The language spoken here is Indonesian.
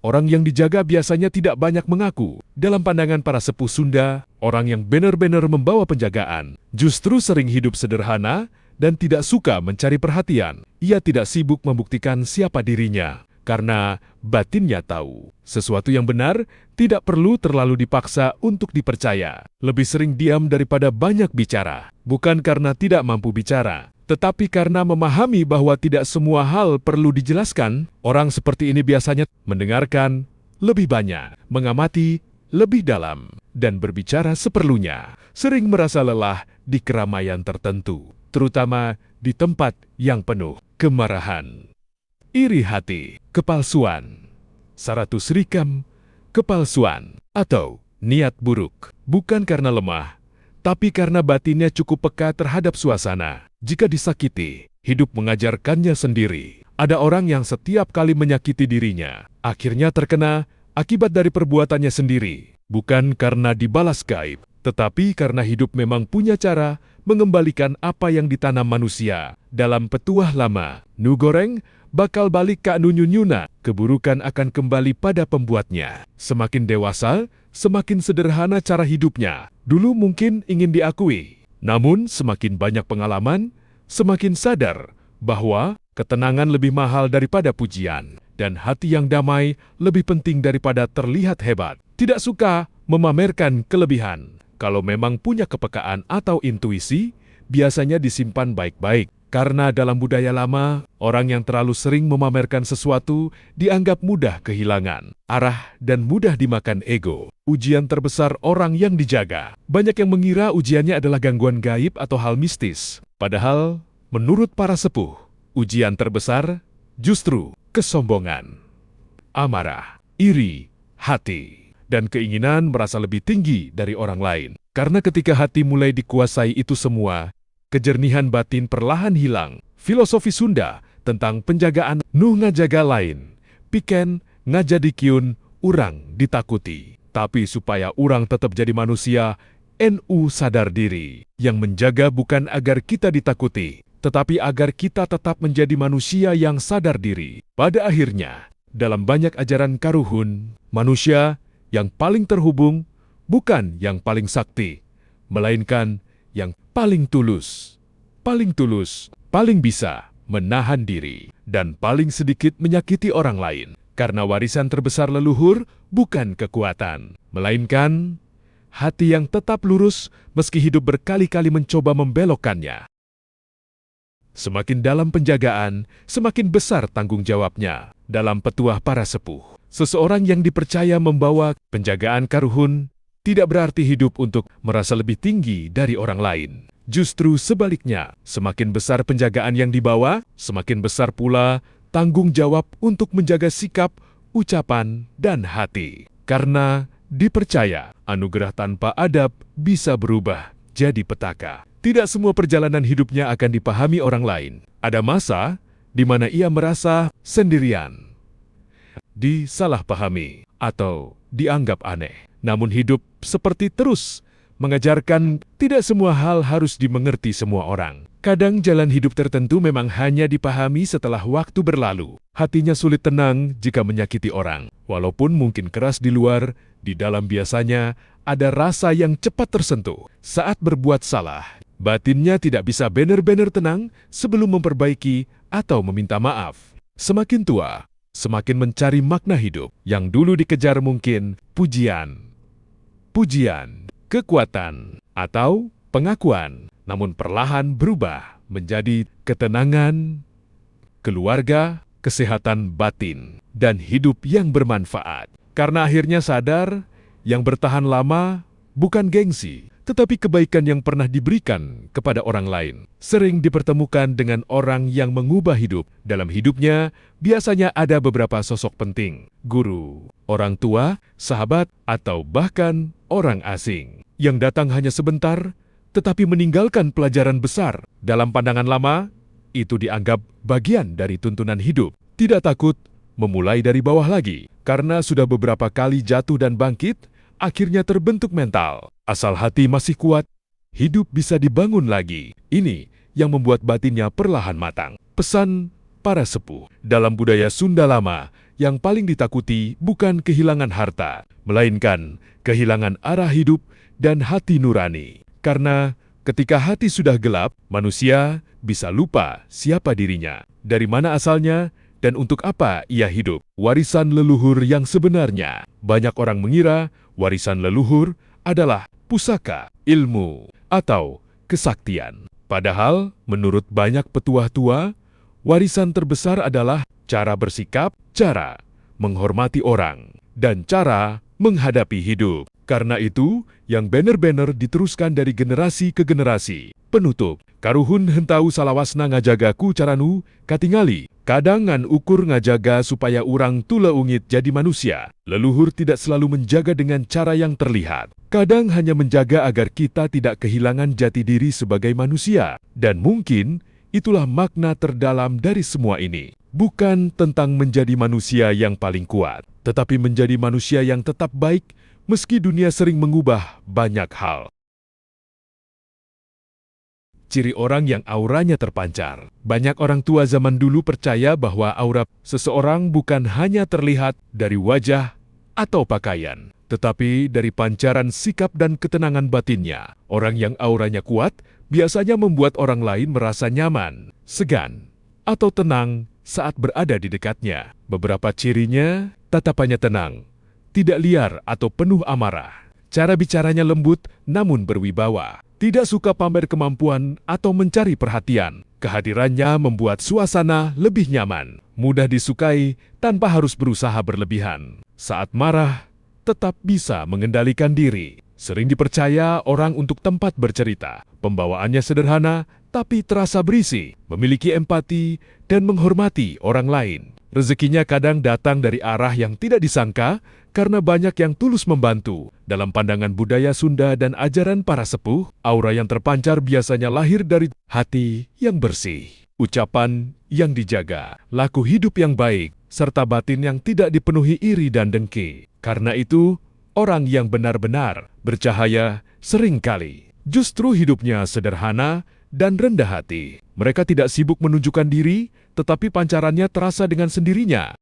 orang yang dijaga biasanya tidak banyak mengaku. Dalam pandangan para sepuh Sunda, orang yang benar-benar membawa penjagaan justru sering hidup sederhana dan tidak suka mencari perhatian. Ia tidak sibuk membuktikan siapa dirinya, karena batinnya tahu. Sesuatu yang benar tidak perlu terlalu dipaksa untuk dipercaya. Lebih sering diam daripada banyak bicara. Bukan karena tidak mampu bicara, tetapi karena memahami bahwa tidak semua hal perlu dijelaskan. Orang seperti ini biasanya mendengarkan lebih banyak, mengamati lebih dalam, dan berbicara seperlunya. Sering merasa lelah di keramaian tertentu, terutama di tempat yang penuh kemarahan. Iri hati, kepalsuan, saratus rikam, kepalsuan, atau niat buruk. Bukan karena lemah, tapi karena batinnya cukup peka terhadap suasana. Jika disakiti, hidup mengajarkannya sendiri. Ada orang yang setiap kali menyakiti dirinya, akhirnya terkena akibat dari perbuatannya sendiri. Bukan karena dibalas gaib, tetapi karena hidup memang punya cara mengembalikan apa yang ditanam manusia. Dalam petuah lama, nu goreng bakal balik ka nu nyunyuna, keburukan akan kembali pada pembuatnya. Semakin dewasa, semakin sederhana cara hidupnya. Dulu mungkin ingin diakui, namun semakin banyak pengalaman, semakin sadar bahwa ketenangan lebih mahal daripada pujian, dan hati yang damai lebih penting daripada terlihat hebat. Tidak suka memamerkan kelebihan. Kalau memang punya kepekaan atau intuisi, biasanya disimpan baik-baik. Karena dalam budaya lama, orang yang terlalu sering memamerkan sesuatu dianggap mudah kehilangan arah dan mudah dimakan ego. Ujian terbesar orang yang dijaga. Banyak yang mengira ujiannya adalah gangguan gaib atau hal mistis. Padahal, menurut para sepuh, ujian terbesar justru kesombongan, amarah, iri, hati, dan keinginan merasa lebih tinggi dari orang lain. Karena ketika hati mulai dikuasai itu semua, kejernihan batin perlahan hilang. Filosofi Sunda tentang penjagaan nu ngajaga lain, piken ngajadikiun urang ditakuti. Tapi supaya urang tetap jadi manusia, NU sadar diri. Yang menjaga bukan agar kita ditakuti, tetapi agar kita tetap menjadi manusia yang sadar diri. Pada akhirnya, dalam banyak ajaran karuhun, manusia yang paling terhubung bukan yang paling sakti, melainkan yang paling tulus, paling bisa menahan diri, dan paling sedikit menyakiti orang lain. Karena warisan terbesar leluhur bukan kekuatan, melainkan hati yang tetap lurus meski hidup berkali-kali mencoba membelokkannya. Semakin dalam penjagaan, semakin besar tanggung jawabnya. Dalam petuah para sepuh, seseorang yang dipercaya membawa penjagaan karuhun tidak berarti hidup untuk merasa lebih tinggi dari orang lain. Justru sebaliknya, semakin besar penjagaan yang dibawa, semakin besar pula tanggung jawab untuk menjaga sikap, ucapan, dan hati. Karena dipercaya, anugerah tanpa adab bisa berubah jadi petaka. Tidak semua perjalanan hidupnya akan dipahami orang lain. Ada masa di mana ia merasa sendirian, disalahpahami, atau dianggap aneh. Namun hidup seperti terus mengajarkan tidak semua hal harus dimengerti semua orang. Kadang jalan hidup tertentu memang hanya dipahami setelah waktu berlalu. Hatinya sulit tenang jika menyakiti orang. Walaupun mungkin keras di luar, di dalam biasanya ada rasa yang cepat tersentuh. Saat berbuat salah, batinnya tidak bisa benar-benar tenang sebelum memperbaiki atau meminta maaf. Semakin tua, semakin mencari makna hidup. Yang dulu dikejar mungkin pujian, kekuatan, atau pengakuan, namun perlahan berubah menjadi ketenangan, keluarga, kesehatan batin, dan hidup yang bermanfaat. Karena akhirnya sadar, yang bertahan lama bukan gengsi, tetapi kebaikan yang pernah diberikan kepada orang lain. Sering dipertemukan dengan orang yang mengubah hidup. Dalam hidupnya, biasanya ada beberapa sosok penting. Guru, orang tua, sahabat, atau bahkan orang asing. Yang datang hanya sebentar, tetapi meninggalkan pelajaran besar. Dalam pandangan lama, itu dianggap bagian dari tuntunan hidup. Tidak takut memulai dari bawah lagi. Karena sudah beberapa kali jatuh dan bangkit, akhirnya terbentuk mental. Asal hati masih kuat, hidup bisa dibangun lagi. Ini yang membuat batinnya perlahan matang. Pesan para sepuh. Dalam budaya Sunda lama, yang paling ditakuti bukan kehilangan harta, melainkan kehilangan arah hidup dan hati nurani. Karena ketika hati sudah gelap, manusia bisa lupa siapa dirinya, dari mana asalnya, dan untuk apa ia hidup. Warisan leluhur yang sebenarnya. Banyak orang mengira warisan leluhur adalah pusaka, ilmu, atau kesaktian. Padahal, menurut banyak petua tua, warisan terbesar adalah cara bersikap, cara menghormati orang, dan cara menghadapi hidup. Karena itu, yang benar-benar diteruskan dari generasi ke generasi. Penutup, karuhun hentau salawasna ngajagaku caranu, katingali. Kadang ngan ukur ngajaga supaya urang tula ungit jadi manusia. Leluhur tidak selalu menjaga dengan cara yang terlihat. Kadang hanya menjaga agar kita tidak kehilangan jati diri sebagai manusia. Dan mungkin itulah makna terdalam dari semua ini. Bukan tentang menjadi manusia yang paling kuat, tetapi menjadi manusia yang tetap baik meski dunia sering mengubah banyak hal. Ciri orang yang auranya terpancar. Banyak orang tua zaman dulu percaya bahwa aura seseorang bukan hanya terlihat dari wajah atau pakaian, tetapi dari pancaran sikap dan ketenangan batinnya. Orang yang auranya kuat biasanya membuat orang lain merasa nyaman, segan, atau tenang saat berada di dekatnya. Beberapa cirinya, tatapannya tenang, tidak liar atau penuh amarah. Cara bicaranya lembut namun berwibawa. Tidak suka pamer kemampuan atau mencari perhatian. Kehadirannya membuat suasana lebih nyaman. Mudah disukai tanpa harus berusaha berlebihan. Saat marah, tetap bisa mengendalikan diri. Sering dipercaya orang untuk tempat bercerita. Pembawaannya sederhana, tapi terasa berisi. Memiliki empati dan menghormati orang lain. Rezekinya kadang datang dari arah yang tidak disangka karena banyak yang tulus membantu. Dalam pandangan budaya Sunda dan ajaran para sepuh, aura yang terpancar biasanya lahir dari hati yang bersih, ucapan yang dijaga, laku hidup yang baik, serta batin yang tidak dipenuhi iri dan dengki. Karena itu, orang yang benar-benar bercahaya seringkali justru hidupnya sederhana dan rendah hati. Mereka tidak sibuk menunjukkan diri, tetapi pancarannya terasa dengan sendirinya.